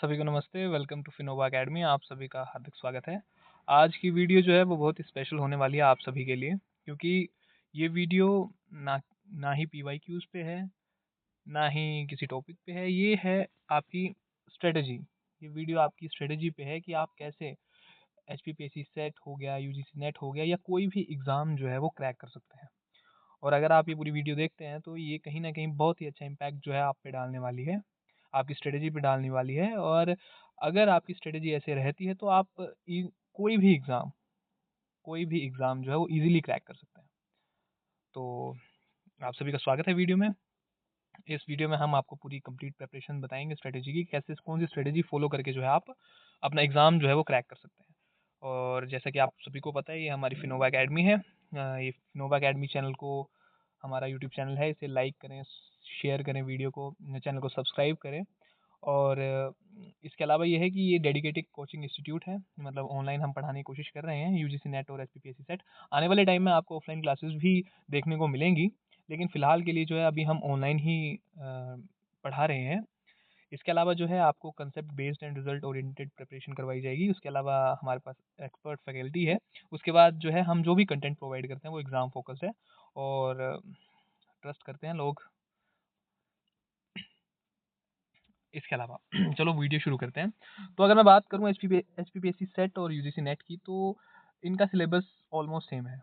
सभी को नमस्ते, वेलकम टू फिनोवा अकेडमी। आप सभी का हार्दिक स्वागत है। आज की वीडियो जो है वो बहुत ही स्पेशल होने वाली है आप सभी के लिए, क्योंकि ये वीडियो ना ना ही पीवाईक्यूज़ पे है, ना ही किसी टॉपिक पे है। ये है आपकी स्ट्रेटजी। ये वीडियो आपकी स्ट्रेटजी पे है कि आप कैसे एचपीपीएससी सेट हो गया, यूजीसी नेट हो गया या कोई भी एग्ज़ाम जो है वो क्रैक कर सकते हैं। और अगर आप ये पूरी वीडियो देखते हैं तो ये कहीं न कहीं बहुत ही अच्छा इम्पैक्ट जो है आप पे डालने वाली है, आपकी स्ट्रेटजी पे डालने वाली है। और अगर आपकी स्ट्रेटजी ऐसे रहती है तो आप इ कोई भी एग्ज़ाम जो है वो ईज़िली क्रैक कर सकते हैं। तो आप सभी का स्वागत है वीडियो में। इस वीडियो में हम आपको पूरी कंप्लीट प्रिपरेशन बताएँगे स्ट्रेटजी की, कैसे कौन-सी स्ट्रेटजी फ़ॉलो करके जो है आप अपना एग्ज़ाम जो है वो क्रैक कर सकते हैं। और जैसा कि आप सभी को पता है, ये हमारी फिनोवा अकेडमी है। ये फिनोवा अकेडमी चैनल को, हमारा यूट्यूब चैनल है, इसे लाइक करें, शेयर करें वीडियो को, चैनल को सब्सक्राइब करें। और इसके अलावा ये है कि ये डेडिकेटेड कोचिंग इंस्टीट्यूट है, मतलब ऑनलाइन हम पढ़ाने की कोशिश कर रहे हैं यूजीसी नेट और एचपीपीएससी सेट। आने वाले टाइम में आपको ऑफलाइन क्लासेस भी देखने को मिलेंगी, लेकिन फ़िलहाल के लिए जो है अभी हम ऑनलाइन ही पढ़ा रहे हैं। इसके अलावा जो है आपको concept based and result oriented preparation करवाई जाएगी। उसके अलावा हमारे पास एक्सपर्ट फैकल्टी है। उसके बाद जो है हम जो भी कंटेंट प्रोवाइड करते हैं वो एग्ज़ाम फ़ोकस्ड है और ट्रस्ट करते हैं लोग। इसके अलावा चलो वीडियो शुरू करते हैं। तो अगर मैं बात करूँ एचपीपीएससी सेट और यूजीसी नेट की, तो इनका सिलेबस ऑलमोस्ट सेम है।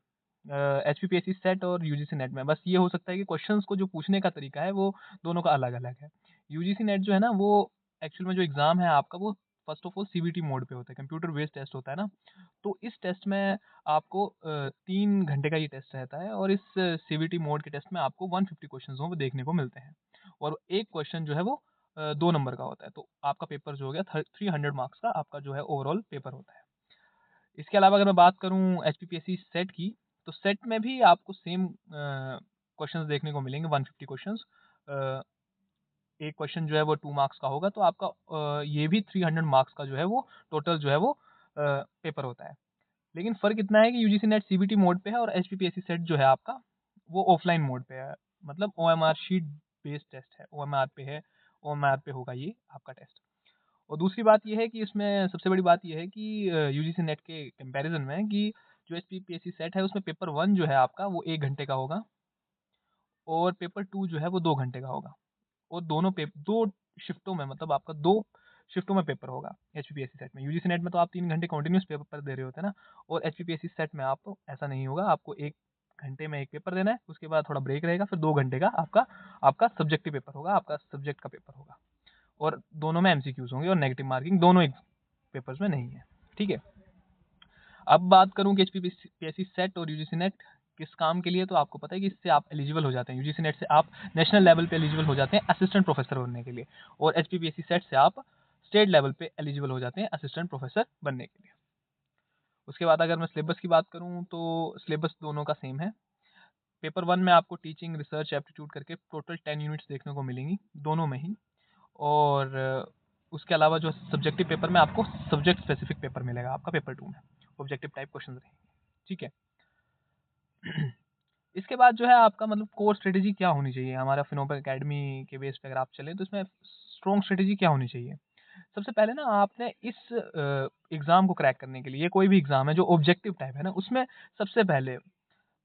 एचपीपीएससी सेट और यूजीसी नेट में बस ये हो सकता है कि क्वेश्चंस को जो पूछने का तरीका है वो दोनों का अलग-अलग है। यूजीसी नेट जो है ना, वो एक्चुअल में जो एग्ज़ाम है आपका, वो first of all CBT mode पे होता है, कंप्यूटर बेस्ड टेस्ट होता है ना। तो इस टेस्ट में आपको 3 घंटे का ये टेस्ट रहता है और इस सीबीटी मोड के टेस्ट में आपको 150 क्वेश्चंस वो देखने को मिलते हैं। और एक क्वेश्चन जो है वो 2 नंबर का होता है। तो आपका पेपर जो हो गया 300 मार्क्स का आपका जो है ओवरऑल पेपर होता है। इसके अलावा अगर मैं बात करूँ एचपीपीएससी सेट की, तो सेट में भी आपको सेम क्वेश्चंस देखने को मिलेंगे, 150 क्वेश्चंस। अ, एक क्वेश्चन जो है वो 2 मार्क्स का होगा, तो आपका ये भी 300 मार्क्स का जो है वो टोटल जो है वो पेपर होता है। लेकिन फ़र्क इतना है कि यूजीसी नेट सीबीटी मोड पे है और एचपीपीएससी सेट जो है आपका, वो ऑफलाइन मोड पे है। मतलब ओएमआर शीट बेस्ड टेस्ट है, ओएमआर पे है, ओएमआर पे होगा ये आपका टेस्ट। और दूसरी बात ये है कि इसमें सबसे बड़ी बात ये है कि यूजीसी नेट के कंपैरिज़न में, कि जो एचपीपीएससी सेट है उसमें पेपर 1 जो है आपका वो 1 घंटे का होगा और पेपर 2 जो है वो 2 घंटे का होगा। और 2 शिफ्टों में, मतलब आपका 2 शिफ्टों में पेपर होगा एचपीपीएससी सेट में। यूजीसी नेट में तो आप 3 घंटे कंटीन्यूअस पेपर दे रहे होते हैं ना, और एचपीपीएससी सेट में आप ऐसा नहीं होगा। आपको 1 घंटे में 1 पेपर देना है, उसके बाद थोड़ा ब्रेक रहेगा, फिर 2 घंटे का आपका आपका सब्जेक्टिव पेपर होगा, आपका सब्जेक्ट का पेपर होगा। और दोनों में एमसीक्यूज़ होंगे और नेगेटिव मार्किंग दोनों पेपर्स में नहीं है। ठीक है? अब बात करूँ कि एचपीपीएससी सेट और यूजीसी नेट किस काम के लिए, तो आपको पता है कि इससे आप एलिजिबल हो जाते हैं। यूजीसी नेट से आप नेशनल लेवल पे एलिजिबल हो जाते हैं असिस्टेंट प्रोफेसर बनने के लिए, और एचपीपीएससी सेट से आप स्टेट लेवल पे एलिजिबल हो जाते हैं असिस्टेंट प्रोफेसर बनने के लिए। उसके बाद अगर मैं सिलेबस की बात करूँ, तो सिलेबस दोनों का सेम है। पेपर 1 में आपको टीचिंग, रिसर्च, एप्टीट्यूड करके टोटल 10 यूनिट्स देखने को मिलेंगी, दोनों में ही। और उसके अलावा जो सब्जेक्टिव पेपर में आपको सब्जेक्ट स्पेसिफिक पेपर मिलेगा आपका पेपर 2 में, ऑब्जेक्टिव टाइप क्वेश्चन रहेंगे। ठीक है? इसके बाद जो है आपका, मतलब कोर स्ट्रेटेजी क्या होनी चाहिए हमारा फिनोवा अकेडमी के बेस पे अगर आप चलें, तो इसमें स्ट्रॉन्ग स्ट्रेटेजी क्या होनी चाहिए? सबसे पहले ना, आपने इस एग्ज़ाम को क्रैक करने के लिए, कोई भी एग्ज़ाम है जो ऑब्जेक्टिव टाइप है ना, उसमें सबसे पहले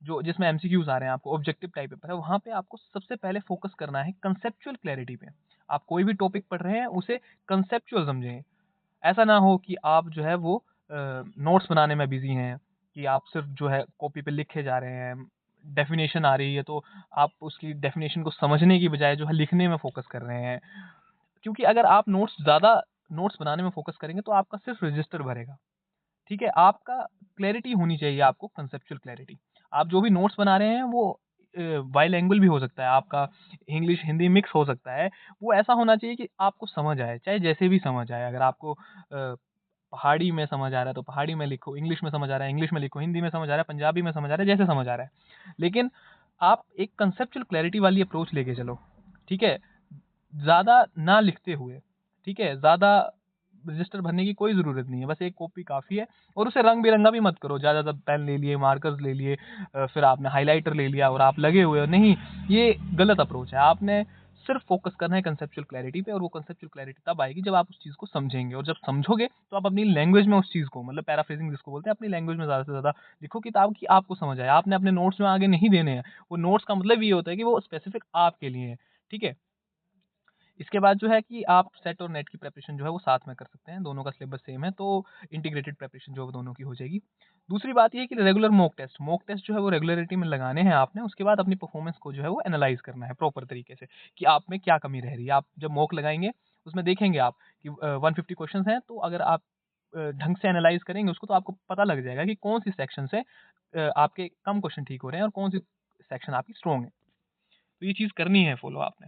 जो जिसमें एमसीक्यूज़ आ रहे हैं, आपको ऑब्जेक्टिव टाइप पेपर है, वहाँ पे आपको सबसे पहले फ़ोकस करना है कंसेप्चुअल क्लैरिटी पे। आप कोई भी टॉपिक पढ़ रहे हैं, उसे कंसेप्चुअल समझें। ऐसा ना हो कि आप जो है वो नोट्स बनाने में बिज़ी हैं, कि आप सिर्फ़ जो है कॉपी पे लिखे जा रहे हैं। डेफ़िनेशन आ रही है तो आप उसकी डेफ़िनेशन को समझने की बजाय जो है लिखने में फ़ोकस कर रहे हैं। क्योंकि अगर आप नोट्स बनाने में फ़ोकस करेंगे तो आपका सिर्फ़ रजिस्टर भरेगा। ठीक है? आपका क्लैरिटी होनी चाहिए, आपको कंसेप्चुअल क्लैरिटी। आप जो भी नोट्स बना रहे हैं वो बाइलिंगुअल भी हो सकता है, आपका इंग्लिश हिंदी मिक्स हो सकता है। वो ऐसा होना चाहिए कि आपको समझ आए, चाहे जैसे भी समझ आए। अगर आपको पहाड़ी में समझ आ रहा है तो पहाड़ी में लिखो, इंग्लिश में समझ आ रहा है इंग्लिश में लिखो, हिंदी में समझ आ रहा है पंजाबी में समझ आ रहा है, जैसे समझ आ रहा है। लेकिन आप एक कंसेप्चुअल क्लैरिटी वाली अप्रोच लेके चलो। ठीक है? ज़्यादा ना लिखते हुए, ठीक है? ज़्यादा रजिस्टर भरने की कोई ज़रूरत नहीं है, बस एक कॉपी काफ़ी है। और उसे रंग-बिरंगा भी मत करो, ज़्यादा पेन ले लिए, मार्कर्स ले लिए, फिर आपने हाइलाइटर ले लिया और आप लगे हुए हो, नहीं, ये गलत अप्रोच है। आपने सिर्फ फोकस करना है कंसेप्चुअल क्लैरिटी पे, और वो कंसेप्चुअल क्लैरिटी तब आएगी जब आप उस चीज़ को समझेंगे, और जब समझोगे तो आप अपनी लैंग्वेज में उस चीज़ को, मतलब पैराफ्रेजिंग जिसको बोलते हैं, अपनी लैंग्वेज में ज़्यादा से ज़्यादा लिखो कि ताकि आपको समझ आए। आपने अपने नोट्स में आगे नहीं देने हैं, वो नोट्स का मतलब ये होता है कि वो स्पेसिफिक आपके लिए है, ठीक है? इसके बाद जो है कि आप सेट और नेट की प्रिपरेशन जो है वो साथ में कर सकते हैं, दोनों का सिलेबस सेम है, तो इंटीग्रेटेड प्रिपरेशन जो है वो दोनों की हो जाएगी। दूसरी बात ये है कि रेगुलर मॉक टेस्ट जो है वो रेगुलरिटी में लगाने हैं आपने, उसके बाद अपनी परफॉर्मेंस को जो है वो एनालाइज़ करना है प्रॉपर तरीके से, कि आप में क्या कमी रह रही है। आप जब मॉक लगाएँगे, उसमें देखेंगे आप कि 150 क्वेश्चन्स हैं, तो अगर आप ढंग से एनालाइज़ करेंगे उसको, तो आपको पता लग जाएगा कि कौन-सी सेक्शन से आपके कम क्वेश्चन ठीक हो रहे हैं और कौन-सी सेक्शन आपकी स्ट्रॉन्ग है। तो ये चीज़ करनी है फॉलो आपने।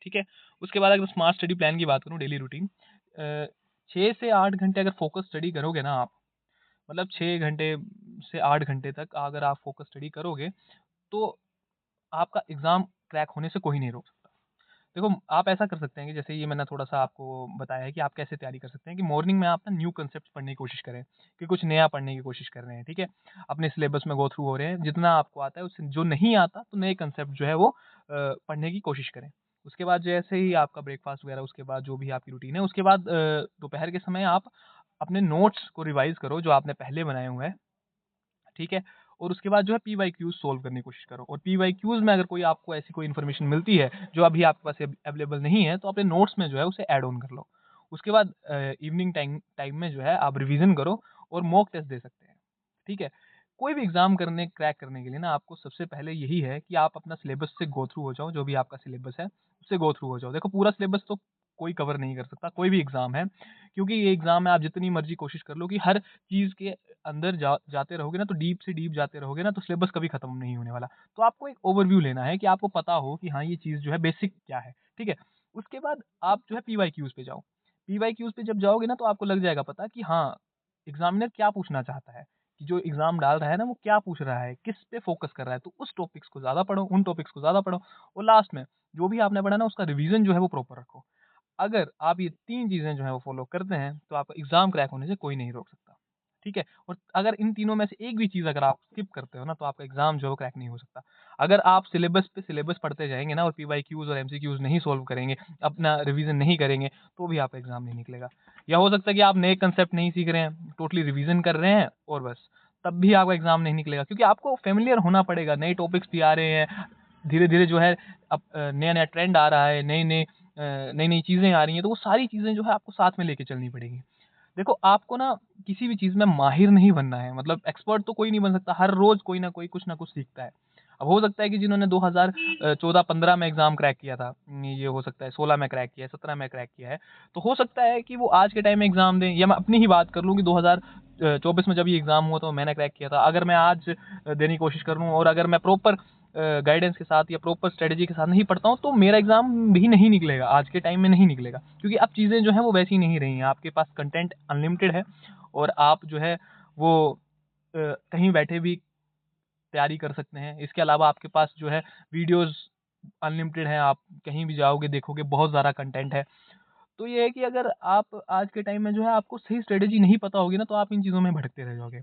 ठीक है? उसके बाद अगर स्मार्ट स्टडी प्लान की बात करूँ, डेली रूटीन 6 से 8 घंटे अगर फ़ोकस स्टडी करोगे ना आप, मतलब 6 घंटे से 8 घंटे तक अगर आप फ़ोकस स्टडी करोगे, तो आपका एग्ज़ाम क्रैक होने से कोई नहीं रोक सकता। देखो, आप ऐसा कर सकते हैं कि जैसे ये मैंने थोड़ा-सा आपको बताया है कि आप कैसे तैयारी कर सकते हैं, कि मॉर्निंग में आप ना न्यू कांसेप्ट्स पढ़ने की कोशिश करें, कि कुछ नया पढ़ने की कोशिश कर रहे हैं, ठीक है? अपने सिलेबस में गो थ्रू हो रहे हैं, जितना आपको आता है उससे जो नहीं आता, तो नए कांसेप्ट जो है वो पढ़ने की कोशिश करें। उसके बाद जैसे ही आपका ब्रेकफ़ास्ट वगैरह, उसके बाद जो भी आपकी रूटीन है, उसके बाद दोपहर के समय आप अपने नोट्स को रिवाइज़ करो, जो आपने पहले बनाए हुए हैं। ठीक है? और उसके बाद जो है पीवाईक्यूज़ सॉल्व करने की कोशिश करो, और पीवाईक्यूज़ में अगर कोई आपको ऐसी कोई इन्फॉर्मेशन मिलती है, जो अभी आपके पास अवेलेबल नहीं है, तो अपने नोट्स में जो है उसे ऐड ऑन कर लो। उसके बाद इवनिंग टाइम टाइम में जो है आप रिवीज़न करो और मॉक टेस्ट दे सकते हैं। ठीक है? कोई भी एग्ज़ाम क्रैक करने के लिए ना आपको सबसे पहले यही है कि आप अपना सिलेबस से गो थ्रू हो जाओ, जो भी आपका सिलेबस है, उससे गो थ्रू हो जाओ। देखो, पूरा सिलेबस तो कोई कवर नहीं कर सकता, कोई भी एग्ज़ाम है, क्योंकि ये एग्ज़ाम में आप जितनी मर्ज़ी कोशिश कर लो कि हर चीज़ के अंदर जाते रहोगे ना, तो डीप से डीप जाते रहोगे ना, तो सिलेबस कभी खत्म नहीं होने वाला। तो आपको एक ओवरव्यू लेना है कि आपको पता हो कि हाँ, ये चीज़ जो है बेसिक क्या है, ठीक है? उसके बाद आप जो है पीवाईक्यूज़ पे जाओ। पीवाईक्यूज़ पे जब जाओगे ना, तो आपको लग जाएगा पता कि हाँ, एग्ज़ामिनर क्या पूछना चाहता है, कि जो एग्ज़ाम डाल रहा है ना, वो क्या पूछ रहा है, किस पे फ़ोकस कर रहा है। तो उस टॉपिक्स को ज़्यादा पढ़ो, उन टॉपिक्स को ज़्यादा पढ़ो, और लास्ट में जो भी आपने पढ़ा ना, उसका रिवीज़न जो है वो प्रॉपर रखो। अगर आप ये 3 चीज़ें जो हैं वो फ़ॉलो करते हैं, तो आपका एग्ज़ाम क्रैक होने से कोई नहीं रोक सकता। ठीक है? और अगर इन तीनों में से एक भी चीज़ अगर आप स्किप करते हो ना, तो आपका एग्ज़ाम जो है वो क्रैक नहीं हो सकता। अगर आप सिलेबस पे सिलेबस पढ़ते जाएँगे ना, और पीवाईक्यूज़ और एमसीक्यूज़ नहीं सॉल्व करेंगे, अपना रिवीज़न नहीं करेंगे, तो भी आपका एग्ज़ाम नहीं निकलेगा। या हो सकता है कि आप नए कांसेप्ट नहीं सीख रहे हैं, टोटली रिवीज़न कर रहे हैं और बस, तब भी आपका एग्ज़ाम नहीं निकलेगा, क्योंकि आपको फ़ैमिलियर होना पड़ेगा। नए टॉपिक्स भी आ रहे हैं, धीरे-धीरे जो है अब नया-नया ट्रेंड आ रहा है, नई-नई चीज़ें आ रही हैं, तो वो सारी चीज़ें जो है आपको साथ में लेके चलनी पड़ेंगी। देखो, आपको ना किसी भी चीज़ में माहिर नहीं बनना है, मतलब एक्सपर्ट तो कोई नहीं बन सकता, हर रोज़ कोई ना कोई कुछ ना कुछ सीखता है। अब हो सकता है कि जिन्होंने 2014-15 में एग्ज़ाम क्रैक किया था, ये हो सकता है 16 में क्रैक किया है, 17 में क्रैक किया है, तो हो सकता है कि वो आज के टाइम में एग्ज़ाम दें, या मैं अपनी ही बात कर लूँ कि 2024 में जब ये एग्ज़ाम हुआ तो मैंने क्रैक किया था। अगर मैं आज देने की कोशिश करूँ, और अगर मैं प्रॉपर गाइडेंस के साथ या प्रॉपर स्ट्रैटेजी के साथ नहीं पढ़ता हूँ, तो मेरा एग्ज़ाम भी नहीं निकलेगा, आज के टाइम में नहीं निकलेगा। क्योंकि अब चीज़ें जो हैं वो वैसी नहीं रही हैं, आपके पास कंटेंट अनलिमिटेड है, और आप जो है वो कहीं बैठे भी तैयारी कर सकते हैं। इसके अलावा आपके पास जो है वीडियोज़ अनलिमिटेड हैं, आप कहीं भी जाओगे देखोगे बहुत ज़्यादा कंटेंट है। तो ये है कि अगर आप आज के टाइम में जो है आपको सही स्ट्रैटेजी नहीं पता होगी ना, तो आप इन चीज़ों में भटकते रह जाओगे।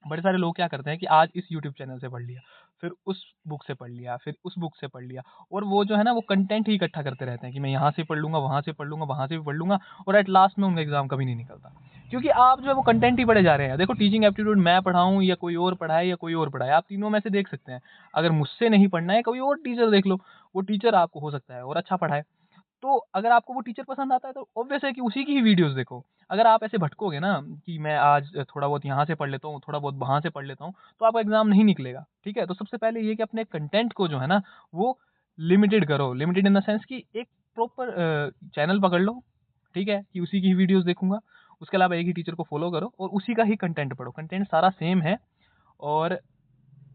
बड़े सारे लोग क्या करते हैं कि आज इस यूट्यूब चैनल से पढ़ लिया, फिर उस बुक से पढ़ लिया, फिर उस बुक से पढ़ लिया, और वो जो है ना वो कंटेंट ही इकट्ठा करते रहते हैं कि मैं यहाँ से पढ़ लूँगा, वहाँ से पढ़ लूँगा, वहाँ से भी पढ़ लूँगा, और एट लास्ट में उनका एग्ज़ाम कभी नहीं निकलता। क्योंकि आप जो है वो कंटेंट ही पढ़े जा रहे हैं। देखो, टीचिंग एप्टीट्यूड मैं पढ़ाऊँ या कोई और पढ़ाए या कोई और पढ़ाए, आप तीनों में से देख सकते हैं। अगर मुझसे नहीं पढ़ना है, कोई और टीचर देख लो, वो टीचर आपको हो सकता है और अच्छा पढ़ाए। तो अगर आपको वो टीचर पसंद आता है, तो ऑब्वियस है कि उसी की ही वीडियोज़ देखो। अगर आप ऐसे भटकोगे ना कि मैं आज थोड़ा बहुत यहाँ से पढ़ लेता हूँ, थोड़ा बहुत वहाँ से पढ़ लेता हूँ, तो आपका एग्ज़ाम नहीं निकलेगा, ठीक है? तो सबसे पहले ये कि अपने कंटेंट को जो है ना, वो लिमिटेड करो। लिमिटेड इन द सेंस कि एक प्रॉपर चैनल पकड़ लो, ठीक है? कि उसी की ही वीडियोज़ देखूँगा। उसके अलावा एक ही टीचर को फ़ॉलो करो और उसी का ही कंटेंट पढ़ो। कंटेंट सारा सेम है, और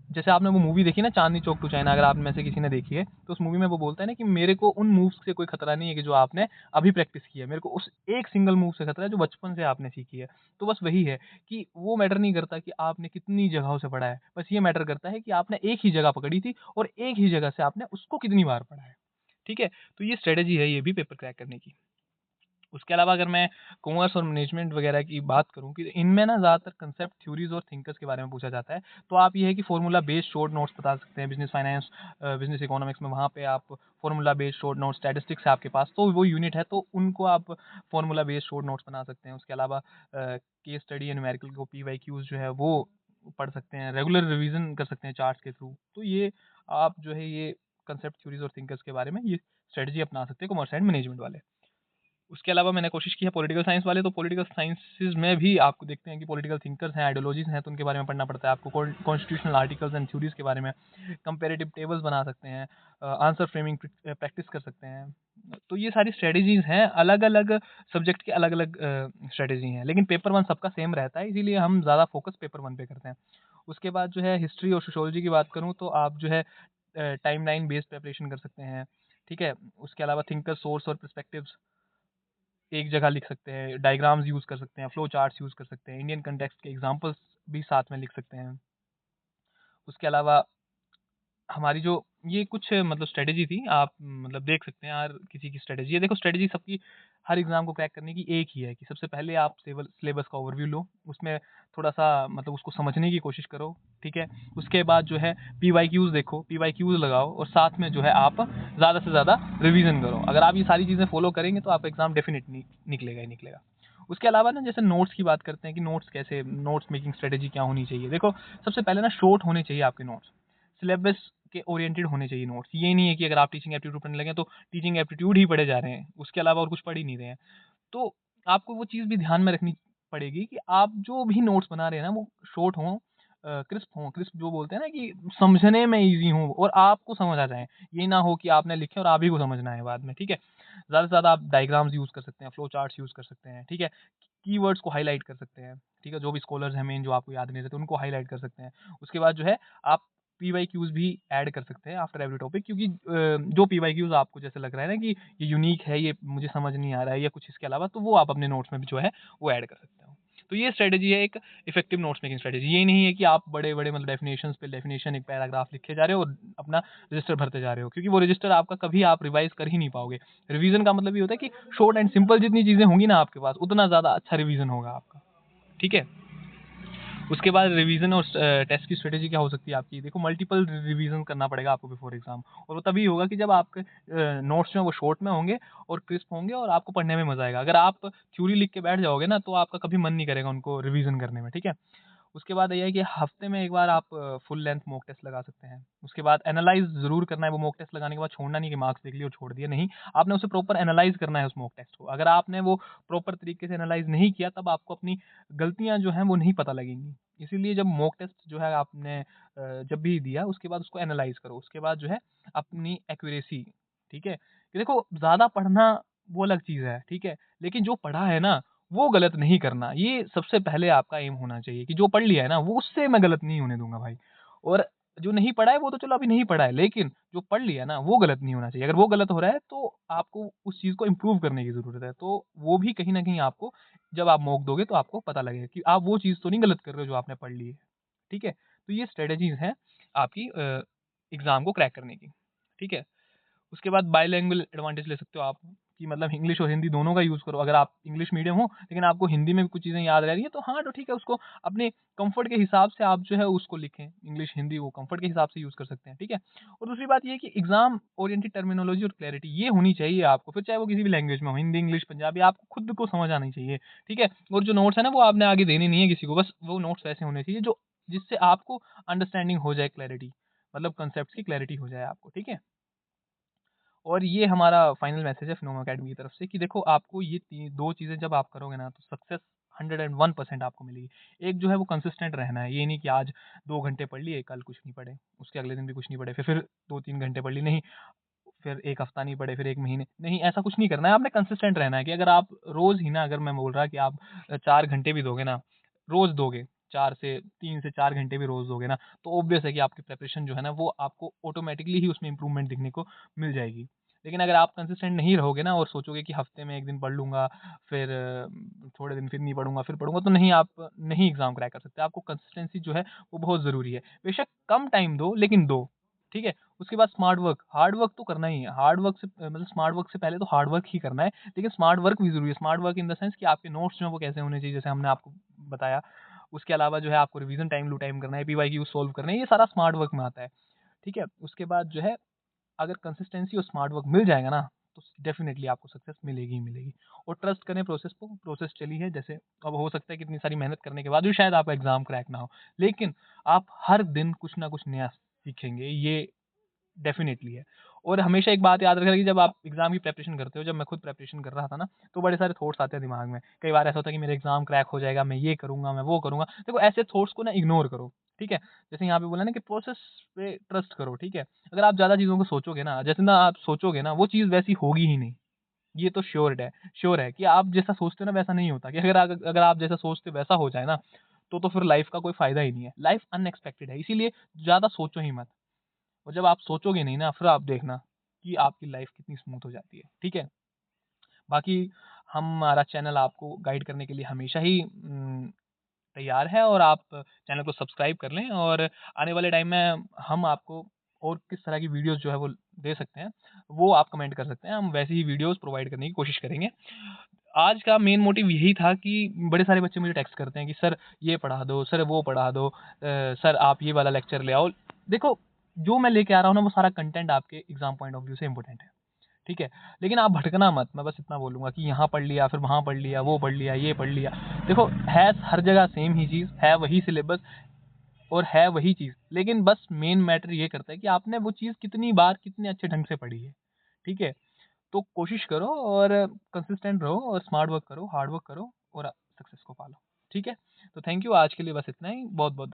जैसे आपने वो मूवी देखी ना, चांदनी चौक टू चाइना, अगर आप में से किसी ने देखी है, तो उस मूवी में वो बोलता है ना कि मेरे को उन मूव्स से कोई खतरा नहीं है कि जो आपने अभी प्रैक्टिस की है। मेरे को उस एक सिंगल मूव से खतरा है जो बचपन से आपने सीखी है। तो बस वही है कि वो मैटर नहीं करता कि आपने कितनी जगहों से पढ़ा है। बस ये मैटर करता है कि आपने एक ही जगह पकड़ी थी और एक ही जगह से आपने उसको कितनी बार पढ़ा है। ठीक है? तो ये स्ट्रैटेजी है ये भी पेपर क्रैक करने की। उसके अलावा अगर मैं कॉमर्स और मैनेजमेंट वगैरह की बात करूँ कि इनमें ना ज़्यादातर कंसेप्ट, थ्योरीज़ और थिंकर्स के बारे में पूछा जाता है। तो आप ये है कि फ़ॉर्मूला बेस्ड शॉर्ट नोट्स बता सकते हैं, बिज़नेस फाइनेंस, बिज़नेस इकोनॉमिक्स में वहाँ पे आप formula based short notes, statistics है आपके पास, तो वो यूनिट है तो उनको आप फ़ॉर्मूला बेस्ड शॉर्ट नोट्स बना सकते हैं। उसके अलावा केस स्टडी या न्यूमेरिकल को पीवाईक्यूज़ जो है वो पढ़ सकते हैं, रेगुलर रिवीजन कर सकते हैं चार्ट्स के थ्रू। तो ये आप जो है ये कंसेप्ट, थ्योरीज़ और थिंकर्स के बारे में ये स्ट्रेटजी अपना सकते हैं कॉमर्स एंड मैनेजमेंट वाले। उसके अलावा मैंने कोशिश की है पॉलिटिकल साइंस वाले, तो पॉलिटिकल साइंसेज़ में भी आपको देखते हैं कि पॉलिटिकल थिंकर्स हैं, आइडियोलॉजीज़ हैं, तो उनके बारे में पढ़ना पड़ता है आपको। कॉन्स्टिट्यूशनल आर्टिकल्स एंड थ्योरीज़ के बारे में कंपैरेटिव टेबल्स बना सकते हैं, आंसर फ्रेमिंग प्रैक्टिस कर सकते हैं। तो ये सारी स्ट्रेटजीज़ हैं, अलग-अलग सब्जेक्ट के अलग-अलग स्ट्रेटजी हैं, लेकिन पेपर 1 सबका सेम रहता है, इसीलिए हम ज़्यादा फोकस पेपर 1 पे करते हैं। उसके बाद जो है हिस्ट्री और सोशियोलॉजी की बात करूँ तो आप जो है टाइमलाइन बेस्ड प्रिपरेशन कर सकते हैं, ठीक है? उसके अलावा थिंकर, सोर्स और पर्सपेक्टिव्स एक जगह लिख सकते हैं, डायग्राम्स यूज़ कर सकते हैं, फ्लो चार्ट्स यूज़ कर सकते हैं, इंडियन कॉन्टेक्स्ट के एग्ज़ाम्पल्स भी साथ में लिख सकते हैं। उसके अलावा हमारी जो ये कुछ मतलब स्ट्रैटेजी थी, आप मतलब देख सकते हैं हर किसी की स्ट्रैटेजी है। देखो स्ट्रैटेजी सबकी हर एग्ज़ाम को क्रैक करने की एक ही है कि सबसे पहले आप सिलेबस का ओवरव्यू लो, उसमें थोड़ा-सा मतलब उसको समझने की कोशिश करो, ठीक है? उसके बाद जो है पीवाईक्यूज़ देखो, पीवाईक्यूज़ लगाओ और साथ में जो है आप ज़्यादा से ज़्यादा रिवीज़न करो। अगर आप ये सारी चीज़ें फ़ॉलो करेंगे तो आपका एग्ज़ाम डेफ़िनिटली निकलेगा ही निकलेगा। उसके अलावा ना जैसे नोट्स की बात करते हैं कि नोट्स मेकिंग स्ट्रैटेजी क्या होनी चाहिए? देखो सबसे पहले ना शॉर्ट होने चाहिए आपके नोट्स। सिलेबस के ओरिएंटेड होने चाहिए नोट्स। ये नहीं है कि अगर आप टीचिंग एप्टीट्यूड पढ़ने लगे तो टीचिंग एप्टीट्यूड ही पढ़े जा रहे हैं, उसके अलावा और कुछ पढ़ ही नहीं रहे हैं। तो आपको वो चीज़ भी ध्यान में रखनी पड़ेगी कि आप जो भी नोट्स बना रहे हैं ना वो शॉर्ट हों, क्रिस्प जो बोलते हैं ना कि समझने में ईज़ी हों और आपको समझ आ जाएँ। ये ना हो कि आपने लिखे और आप ही को समझना है बाद में, ठीक है? ज़्यादा से ज़्यादा आप डायग्राम्स यूज़ कर सकते हैं, फ्लो चार्ट्स यूज़ कर सकते हैं, ठीक है? कीवर्ड्स को हाइलाइट कर सकते हैं, ठीक है? जो भी स्कॉलर्स हैं मेन जो आपको याद नहीं रहते उनको हाइलाइट कर सकते हैं। उसके बाद जो है आप पीवाईक्यूज़ भी ऐड कर सकते हैं आफ्टर एवरी टॉपिक क्योंकि जो पीवाईक्यूज़ आपको जैसे लग रहा है ना कि ये यूनिक है, ये मुझे समझ नहीं आ रहा है या कुछ इसके अलावा, तो वो आप अपने नोट्स में भी जो है वो ऐड कर सकते हो। तो ये स्ट्रैटेजी है एक इफेक्टिव नोट्स मेकिंग स्ट्रैटेजी। ये नहीं है कि आप बड़े-बड़े मतलब डेफिनेशंस पे डेफिनेशन एक पैराग्राफ लिखे जा रहे हो और अपना रजिस्टर भरते जा रहे हो क्योंकि वो रजिस्टर आपका कभी आप रिवाइज़ कर ही नहीं पाओगे। रिवीजन का मतलब ये होता है कि शॉर्ट एंड सिंपल जितनी चीज़ें होंगी ना आपके पास, उतना ज़्यादा अच्छा रिवीजन होगा आपका। ठीक है? उसके बाद रिवीजन और टेस्ट की स्ट्रेटेजी क्या हो सकती है आपकी? देखो मल्टीपल रिवीजन करना पड़ेगा आपको बिफोर एग्जाम और वो तभी होगा कि जब आपके नोट्स जो हैं वो शॉर्ट में होंगे और क्रिस्प होंगे और आपको पढ़ने में मज़ा आएगा। अगर आप थ्योरी लिख के बैठ जाओगे ना तो आपका कभी मन नहीं करेगा उनको रिवीजन करने में, ठीक है? उसके बाद ये है कि हफ्ते में एक बार आप फुल लेंथ मॉक टेस्ट लगा सकते हैं। उसके बाद एनालाइज़ ज़रूर करना है वो मॉक टेस्ट लगाने के बाद छोड़ना नहीं कि मार्क्स देख लिए और छोड़ दिए, नहीं। आपने उसे प्रॉपर एनालाइज़ करना है उस मॉक टेस्ट को। अगर आपने वो प्रॉपर तरीके से एनालाइज़ नहीं किया तब आपको अपनी गलतियाँ जो हैं वो नहीं पता लगेंगी। इसीलिए जब मॉक टेस्ट जो है आपने जब भी दिया उसके बाद उसको एनालाइज़ करो। उसके बाद जो है अपनी एक्यूरेसी, ठीक है? कि देखो ज़्यादा पढ़ना वो अलग चीज़ है, ठीक है? लेकिन जो पढ़ा है ना वो गलत नहीं करना, ये सबसे पहले आपका एम होना चाहिए कि जो पढ़ लिया है ना, वो उससे मैं गलत नहीं होने दूँगा भाई। और जो नहीं पढ़ा है, वो तो चलो अभी नहीं पढ़ा है, लेकिन जो पढ़ लिया है ना, वो गलत नहीं होना चाहिए। अगर वो गलत हो रहा है, तो आपको उस चीज़ को इम्प्रूव करने की ज़रूरत है। तो वो भी कहीं न कहीं आपको जब आप मॉक दोगे, तो आपको पता लगेगा कि आप वो चीज़ तो नहीं गलत कर रहे हो, जो आपने पढ़ ली है। ठीक है? तो ये स्ट्रैटेजीज़ हैं आपकी एग्ज़ाम को क्रैक करने की। ठीक है? उसके बाद बाइलिंगुअल एडवांटेज ले सकते हो आप कि मतलब इंग्लिश और हिंदी दोनों का यूज़ करो। अगर आप इंग्लिश मीडियम हो, लेकिन आपको हिंदी में भी कुछ चीज़ें याद रह रही हैं, तो हाँ, तो ठीक है, उसको अपने कम्फ़र्ट के हिसाब से आप जो है उसको लिखें। इंग्लिश, हिंदी वो कम्फ़र्ट के हिसाब से यूज़ कर सकते हैं, ठीक है? और दूसरी बात ये है कि एग्ज़ाम ओरिएंटेड टर्मिनोलॉजी और क्लैरिटी ये होनी चाहिए आपको, फिर चाहे वो किसी भी लैंग्वेज में हो, हिंदी, इंग्लिश, पंजाबी, आपको खुद को समझ आनी चाहिए, ठीक है? और जो नोट्स है ना, वो आपने आगे देने नहीं है किसी को, बस वो नोट्स वैसे होने चाहिए जो जिससे आपको अंडरस्टैंडिंग हो जाए, क्लैरिटी मतलब कांसेप्ट्स की क्लैरिटी हो जाए आपको, ठीक है? और ये हमारा फाइनल मैसेज है फिनोम अकेडमी की तरफ से कि देखो आपको ये 2 चीज़ें जब आप करोगे ना तो सक्सेस 101% आपको मिलेगी। एक जो है वो कंसिस्टेंट रहना है, ये नहीं कि आज 2 घंटे पढ़ लिए, कल कुछ नहीं पढ़े, उसके अगले दिन भी कुछ नहीं पढ़े, फिर 2-3 घंटे पढ़ लिए, नहीं, फिर 1 हफ्ता नहीं पढ़े, फिर 1 महीने, नहीं ऐसा कुछ नहीं करना है, आपने कंसिस्टेंट रहना है कि अगर आप रोज़ ही ना अगर मैं बोल रहा कि आप 4 घंटे भी दोगे ना, रोज़ दोगे, 4 से 3 से 4 घंटे भी रोज़ दोगे ना, तो ऑब्वियस है कि आपकी प्रिपरेशन जो है ना वो आपको ऑटोमैटिकली ही उसमें इम्प्रूवमेंट दिखने को मिल जाएगी। लेकिन अगर आप कंसिस्टेंट नहीं रहोगे ना और सोचोगे कि हफ्ते में 1 दिन पढ़ लूँगा, फिर थोड़े दिन फिर नहीं पढ़ूँगा, फिर पढ़ूँगा, तो नहीं आप नहीं एग्ज़ाम क्रैक कर सकते। आपको कंसिस्टेंसी जो है वो बहुत ज़रूरी है। बेशक कम टाइम दो लेकिन दो। ठीक है? उसके बाद हार्ड वर्क तो करना ही है। हार्ड वर्क से मतलब स्मार्ट वर्क से पहले तो हार्ड वर्क ही करना है, लेकिन स्मार्ट वर्क भी ज़रूरी है। Smart work in the sense कि आपके नोट्स जो हैं वो कैसे होने चाहिए, जैसे हमने आपको बताया। उसके अलावा जो है आपको रिवीज़न टाइम टू टाइम करना है, पीवाईक्यू सॉल्व करने हैं, ये सारा स्मार्ट वर्क में आता है। ठीक है? उसके बाद जो है अगर कंसिस्टेंसी और स्मार्ट वर्क मिल जाएगा ना, तो डेफ़िनिटली आपको सक्सेस मिलेगी ही मिलेगी। और ट्रस्ट करें प्रोसेस को, प्रोसेस चली है जैसे अब हो सकता है कि इतनी सारी मेहनत करने के बाद भी शायद आपका एग्ज़ाम क्रैक ना हो, लेकिन आप हर दिन कुछ ना कुछ नया सीखेंगे, ये डेफ़िनेटली है। और हमेशा एक बात याद रखना कि जब आप एग्ज़ाम की प्रिपरेशन करते हो, जब मैं खुद प्रिपरेशन कर रहा था ना, तो बड़े सारे थॉट्स आते हैं दिमाग में। कई बार ऐसा होता है कि मेरा एग्ज़ाम क्रैक हो जाएगा, मैं ये करूँगा, मैं वो करूँगा। देखो ऐसे थॉट्स को ना इग्नोर करो, ठीक है? जैसे यहाँ पे बोला ना कि प्रोसेस पे ट्रस्ट करो, ठीक है? अगर आप ज़्यादा चीज़ों को सोचोगे ना, जितना आप सोचोगे ना, वो चीज़ वैसी होगी ही नहीं। ये तो श्योर है कि आप जैसा सोचते हो ना वैसा नहीं होता, कि अगर आप जैसा सोचते हो वैसा हो जाए ना, तो फिर लाइफ़ का कोई फ़ायदा ही नहीं है। लाइफ़ अनएक्सपेक्टेड है, इसीलिए ज़्यादा सोचो ही मत। और जब आप सोचोगे नहीं ना, फिर आप देखना कि आपकी लाइफ़ कितनी स्मूथ हो जाती है, ठीक है? बाकी हमारा चैनल आपको गाइड करने के लिए हमेशा ही तैयार है, और आप चैनल को सब्सक्राइब कर लें, और आने वाले टाइम में हम आपको और किस तरह की वीडियोज़ जो है वो दे सकते हैं, वो आप कमेंट कर सकते हैं। हम वैसी ही वीडियोज़ प्रोवाइड करने की कोशिश करेंगे। आज का मेन मोटिव यही था कि बड़े सारे बच्चे मुझे टेक्स्ट करते हैं कि सर ये पढ़ा दो, सर वो पढ़ा दो, सर आप ये वाला लेक्चर ले आओ। देखो, जो मैं लेके आ रहा हूँ ना वो सारा कंटेंट आपके एग्ज़ाम पॉइंट ऑफ व्यू से इम्पोर्टेंट है, ठीक है? लेकिन आप भटकना मत, मैं बस इतना बोलूँगा कि यहाँ पढ़ लिया, फिर वहाँ पढ़ लिया, वो पढ़ लिया, ये पढ़ लिया। देखो, है हर जगह सेम ही चीज़, है वही सिलेबस और है वही चीज़, लेकिन बस मेन मैटर ये करता है कि आपने वो चीज़ कितनी बार, कितने अच्छे ढंग से पढ़ी है, ठीक है? तो कोशिश करो और कंसिस्टेंट रहो और स्मार्ट वर्क करो, हार्ड वर्क करो और सक्सेस को पालो, ठीक है? तो थैंक यू, आज के लिए बस इतना ही। बहुत-बहुत